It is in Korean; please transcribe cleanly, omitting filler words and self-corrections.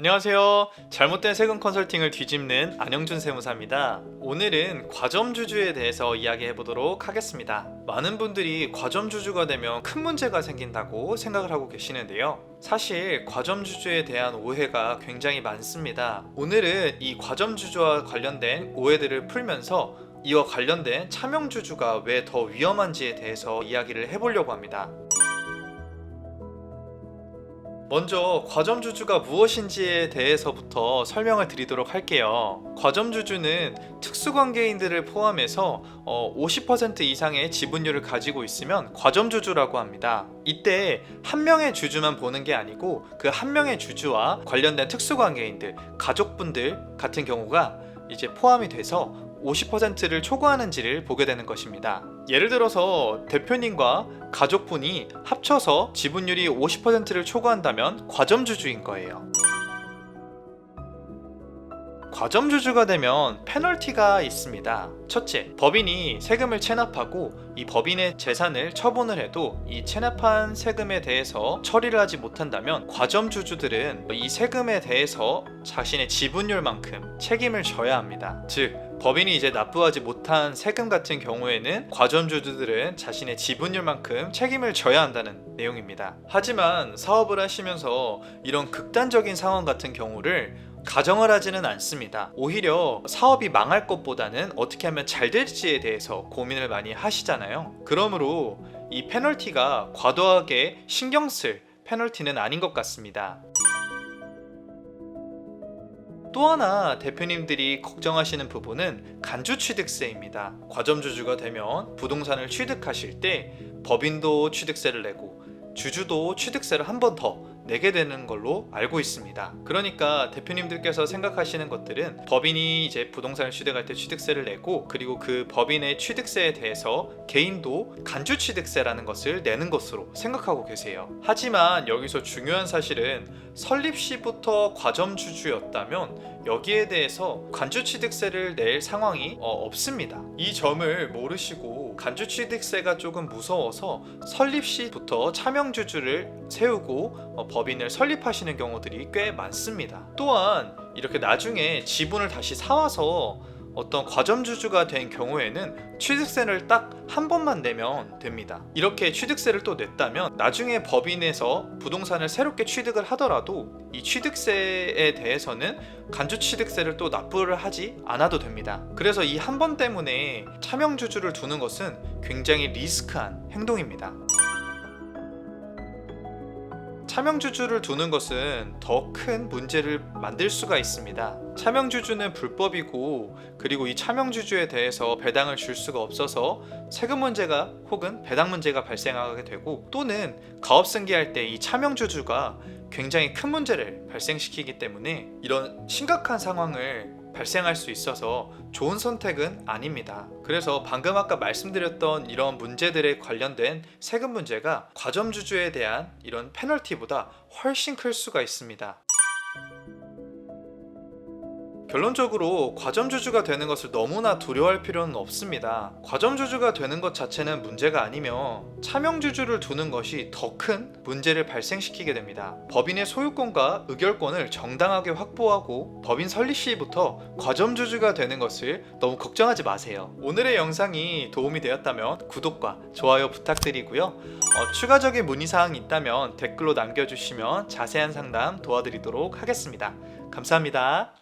안녕하세요. 잘못된 세금 컨설팅을 뒤집는 안영준 세무사입니다. 오늘은 과점주주에 대해서 이야기해 보도록 하겠습니다. 많은 분들이 과점주주가 되면 큰 문제가 생긴다고 생각을 하고 계시는데요. 사실 과점주주에 대한 오해가 굉장히 많습니다. 오늘은 이 과점주주와 관련된 오해들을 풀면서 이와 관련된 차명주주가 왜 더 위험한지에 대해서 이야기를 해보려고 합니다. 먼저 과점주주가 무엇인지에 대해서부터 설명을 드리도록 할게요. 과점주주는 특수관계인들을 포함해서 50% 이상의 지분율을 가지고 있으면 과점주주라고 합니다. 이때 한 명의 주주만 보는 게 아니고 그 한 명의 주주와 관련된 특수관계인들, 가족분들 같은 경우가 이제 포함이 돼서 50%를 초과하는지를 보게 되는 것입니다. 예를 들어서 대표님과 가족분이 합쳐서 지분율이 50%를 초과한다면 과점주주인 거예요. 과점주주가 되면 페널티가 있습니다. 첫째, 법인이 세금을 체납하고 이 법인의 재산을 처분을 해도 이 체납한 세금에 대해서 처리를 하지 못한다면 과점주주들은 이 세금에 대해서 자신의 지분율만큼 책임을 져야 합니다. 즉, 법인이 이제 납부하지 못한 세금 같은 경우에는 과점주주들은 자신의 지분율만큼 책임을 져야 한다는 내용입니다. 하지만 사업을 하시면서 이런 극단적인 상황 같은 경우를 가정을 하지는 않습니다. 오히려 사업이 망할 것보다는 어떻게 하면 잘 될지에 대해서 고민을 많이 하시잖아요. 그러므로 이 페널티가 과도하게 신경 쓸 페널티는 아닌 것 같습니다. 또 하나 대표님들이 걱정하시는 부분은 간주취득세입니다. 과점주주가 되면 부동산을 취득하실 때 법인도 취득세를 내고 주주도 취득세를 한 번 더 내게 되는 걸로 알고 있습니다. 그러니까 대표님들께서 생각하시는 것들은 법인이 이제 부동산을 취득할 때 취득세를 내고, 그리고 그 법인의 취득세에 대해서 개인도 간주취득세라는 것을 내는 것으로 생각하고 계세요. 하지만 여기서 중요한 사실은 설립 시부터 과점주주였다면 여기에 대해서 간주취득세를 낼 상황이 없습니다. 이 점을 모르시고 간주취득세가 조금 무서워서 설립 시부터 차명주주를 세우고 법인을 설립하시는 경우들이 꽤 많습니다. 또한 이렇게 나중에 지분을 다시 사와서 어떤 과점주주가 된 경우에는 취득세를 딱 한 번만 내면 됩니다. 이렇게 취득세를 또 냈다면 나중에 법인에서 부동산을 새롭게 취득을 하더라도 이 취득세에 대해서는 간주취득세를 또 납부를 하지 않아도 됩니다. 그래서 이 한 번 때문에 차명주주를 두는 것은 굉장히 리스크한 행동입니다. 차명주주를 두는 것은 더 큰 문제를 만들 수가 있습니다. 차명주주는 불법이고, 그리고 이 차명주주에 대해서 배당을 줄 수가 없어서 세금 문제가 혹은 배당 문제가 발생하게 되고, 또는 가업 승계할 때 이 차명주주가 굉장히 큰 문제를 발생시키기 때문에 이런 심각한 상황을 발생할 수 있어서 좋은 선택은 아닙니다. 그래서 방금 아까 말씀드렸던 이런 문제들에 관련된 세금 문제가 과점주주에 대한 이런 페널티보다 훨씬 클 수가 있습니다. 결론적으로 과점주주가 되는 것을 너무나 두려워할 필요는 없습니다. 과점주주가 되는 것 자체는 문제가 아니며 차명주주를 두는 것이 더 큰 문제를 발생시키게 됩니다. 법인의 소유권과 의결권을 정당하게 확보하고 법인 설립 시부터 과점주주가 되는 것을 너무 걱정하지 마세요. 오늘의 영상이 도움이 되었다면 구독과 좋아요 부탁드리고요. 추가적인 문의사항이 있다면 댓글로 남겨주시면 자세한 상담 도와드리도록 하겠습니다. 감사합니다.